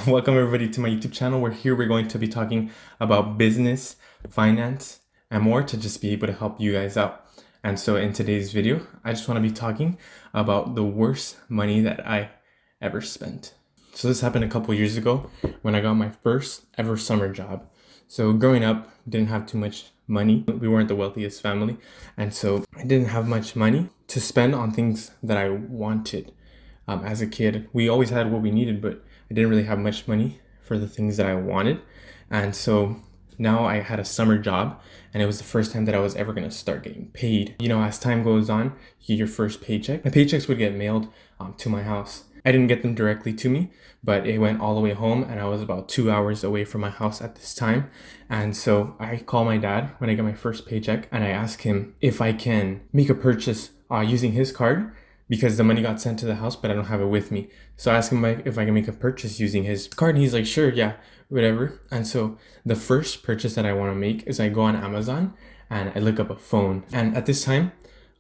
Welcome everybody to my YouTube channel, where here we're going to be talking about business, finance, and more to just be able to help you guys out. And so in today's video, I just want to be talking about the worst money that I ever spent. So this happened a couple years ago when I got my first ever summer job. So growing up, didn't have too much money. We weren't the wealthiest family. And so I didn't have much money to spend on things that I wanted. As a kid, we always had what we needed, but I didn't really have much money for the things that I wanted. And so now I had a summer job, and it was the first time that I was ever going to start getting paid. You know, as time goes on, you get your first paycheck. My paychecks would get mailed to my house. I didn't get them directly to me, but it went all the way home, and I was about 2 hours away from my house at this time. And so I call my dad when I get my first paycheck, and I ask him if I can make a purchase using his card, because the money got sent to the house, but I don't have it with me. So I asked him if I can make a purchase using his card, and he's like, sure, yeah, whatever. And so the first purchase that I want to make is I go on Amazon and I look up a phone. And at this time,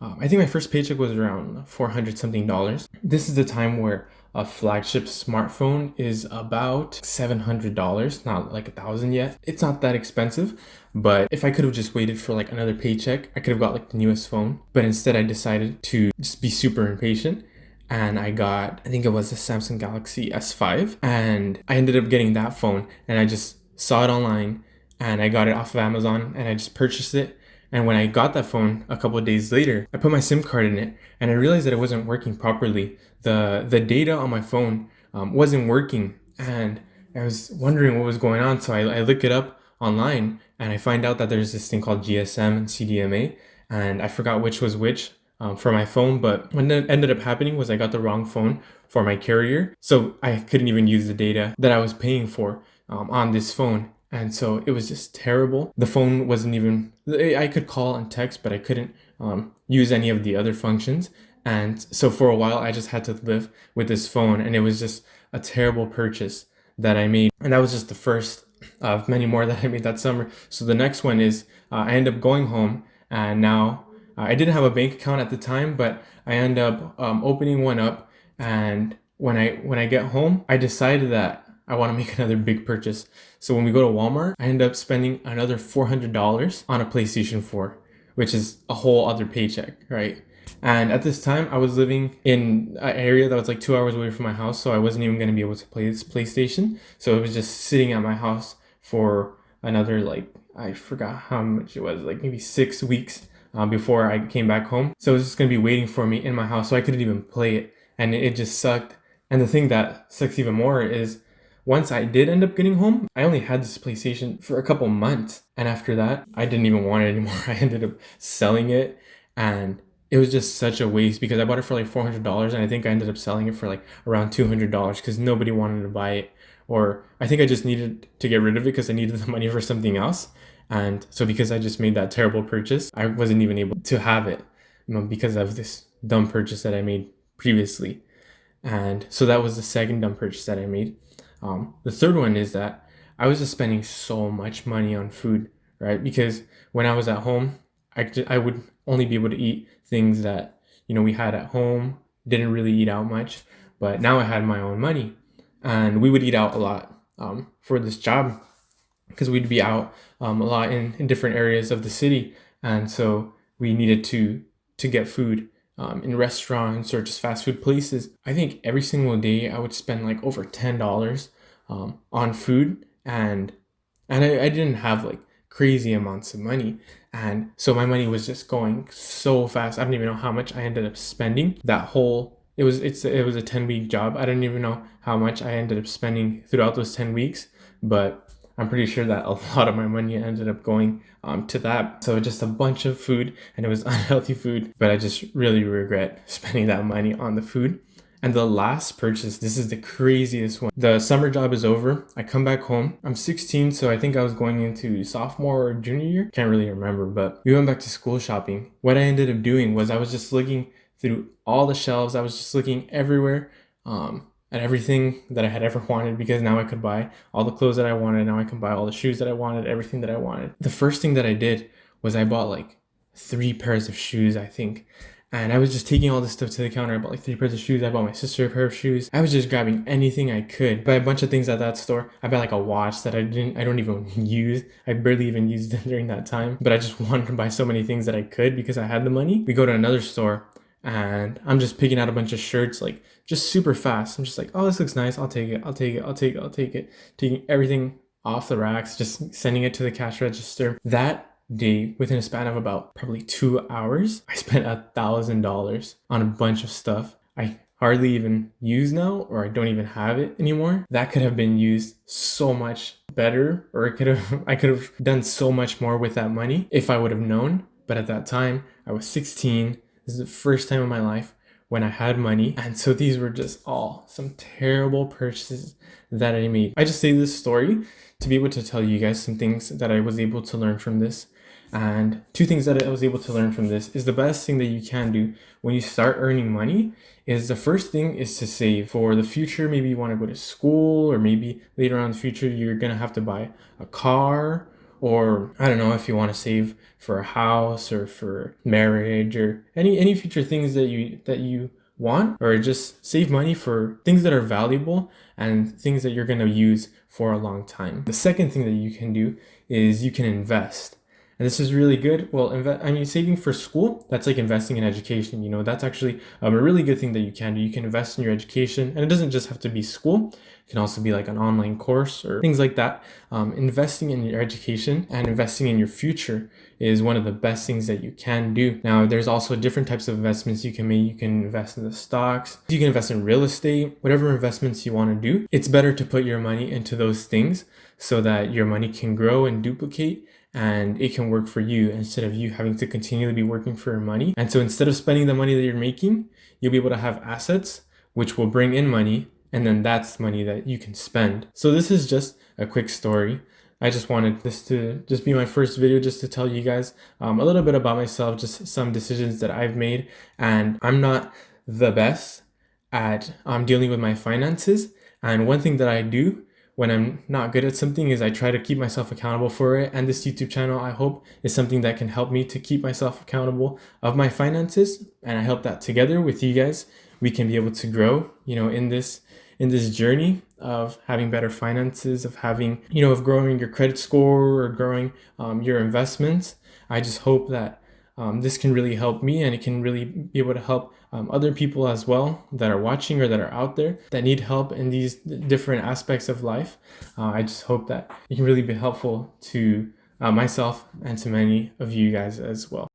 I think my first paycheck was around $400 something. This is the time where a flagship smartphone is about $700, not like $1,000 yet. It's not that expensive, but if I could have just waited for like another paycheck, I could have got like the newest phone. But instead I decided to just be super impatient, and I got, I think it was a Samsung Galaxy S5, and I ended up getting that phone, and I just saw it online and I got it off of Amazon and I just purchased it. And when I got that phone a couple of days later, I put my SIM card in it and I realized that it wasn't working properly. The data on my phone wasn't working, and I was wondering what was going on. So I look it up online and I find out that there's this thing called GSM and CDMA, and I forgot which was which for my phone. But what ended up happening was I got the wrong phone for my carrier. So I couldn't even use the data that I was paying for on this phone. And so it was just terrible. The phone wasn't even, I could call and text, but I couldn't use any of the other functions. And so for a while, I just had to live with this phone, and it was just a terrible purchase that I made. And that was just the first of many more that I made that summer. So the next one is I ended up going home, and now I didn't have a bank account at the time, but I ended up opening one up. And when I get home, I decided that I want to make another big purchase. So when we go to Walmart, I end up spending another $400 on a PlayStation 4, which is a whole other paycheck, right? And at this time, I was living in an area that was like 2 hours away from my house, so I wasn't even going to be able to play this PlayStation. So it was just sitting at my house for another, like, I forgot how much it was, like maybe 6 weeks before I came back home. So it was just going to be waiting for me in my house, so I couldn't even play it, and it just sucked. And the thing that sucks even more is, once I did end up getting home, I only had this PlayStation for a couple months. And after that, I didn't even want it anymore. I ended up selling it, and it was just such a waste because I bought it for like $400, and I think I ended up selling it for like around $200 because nobody wanted to buy it. Or I think I just needed to get rid of it because I needed the money for something else. And so because I just made that terrible purchase, I wasn't even able to have it, because of this dumb purchase that I made previously. And so that was the second dumb purchase that I made. The third one is that I was just spending so much money on food, right? Because when I was at home, I would only be able to eat things that, we had at home, didn't really eat out much. But now I had my own money, and we would eat out a lot for this job, because we'd be out a lot in different areas of the city. And so we needed to get food in restaurants or just fast food places. I think every single day I would spend like over $10 on food, and I didn't have like crazy amounts of money, and so my money was just going so fast. I don't even know how much I ended up spending that whole. It was a 10-week job. I don't even know how much I ended up spending throughout those 10 weeks, but I'm pretty sure that a lot of my money ended up going to that. So just a bunch of food, and it was unhealthy food, but I just really regret spending that money on the food. And the last purchase, this is the craziest one. The summer job is over. I come back home. I'm 16, so I think I was going into sophomore or junior year. Can't really remember, but we went back to school shopping. What I ended up doing was I was just looking through all the shelves. I was just looking everywhere at everything that I had ever wanted, because now I could buy all the clothes that I wanted. Now I can buy all the shoes that I wanted, everything that I wanted. The first thing that I did was I bought like 3 pairs of shoes, I think. And I was just taking all this stuff to the counter. I bought like 3 pairs of shoes. I bought my sister a pair of shoes. I was just grabbing anything I could. Buy a bunch of things at that store. I bought like a watch that I don't even use. I barely even used it during that time. But I just wanted to buy so many things that I could because I had the money. We go to another store and I'm just picking out a bunch of shirts, like just super fast. I'm just like, oh, this looks nice. I'll take it. I'll take it. I'll take it. I'll take it. Taking everything off the racks, just sending it to the cash register. That day, within a span of about probably 2 hours, I spent $1,000 on a bunch of stuff I hardly even use now, or I don't even have it anymore. That could have been used so much better, or I could have done so much more with that money if I would have known. But at that time, I was 16. This is the first time in my life when I had money. And so these were just all some terrible purchases that I made. I just say this story to be able to tell you guys some things that I was able to learn from this. And 2 things that I was able to learn from this is the best thing that you can do when you start earning money is the first thing is to save for the future. Maybe you want to go to school, or maybe later on in the future, you're going to have to buy a car, or I don't know if you want to save for a house or for marriage or any future things that you want, or just save money for things that are valuable and things that you're going to use for a long time. The second thing that you can do is you can invest. And this is really good. Well, saving for school, that's like investing in education. You know, that's actually a really good thing that you can do. You can invest in your education, and it doesn't just have to be school. It can also be like an online course or things like that. Investing in your education and investing in your future is one of the best things that you can do. Now, there's also different types of investments you can make. You can invest in the stocks. You can invest in real estate, whatever investments you want to do. It's better to put your money into those things so that your money can grow and duplicate, and it can work for you instead of you having to continually be working for your money. And so instead of spending the money that you're making, you'll be able to have assets which will bring in money, and then that's money that you can spend. So this is just a quick story. I just wanted this to just be my first video, just to tell you guys a little bit about myself, just some decisions that I've made. And I'm not the best at dealing with my finances. And one thing that I do when I'm not good at something is I try to keep myself accountable for it. And this YouTube channel, I hope, is something that can help me to keep myself accountable of my finances. And I hope that together with you guys, we can be able to grow, you know, in this journey of having better finances, of having, you know, of growing your credit score or growing your investments. I just hope that this can really help me, and it can really be able to help other people as well that are watching or that are out there that need help in these different aspects of life. I just hope that it can really be helpful to myself and to many of you guys as well.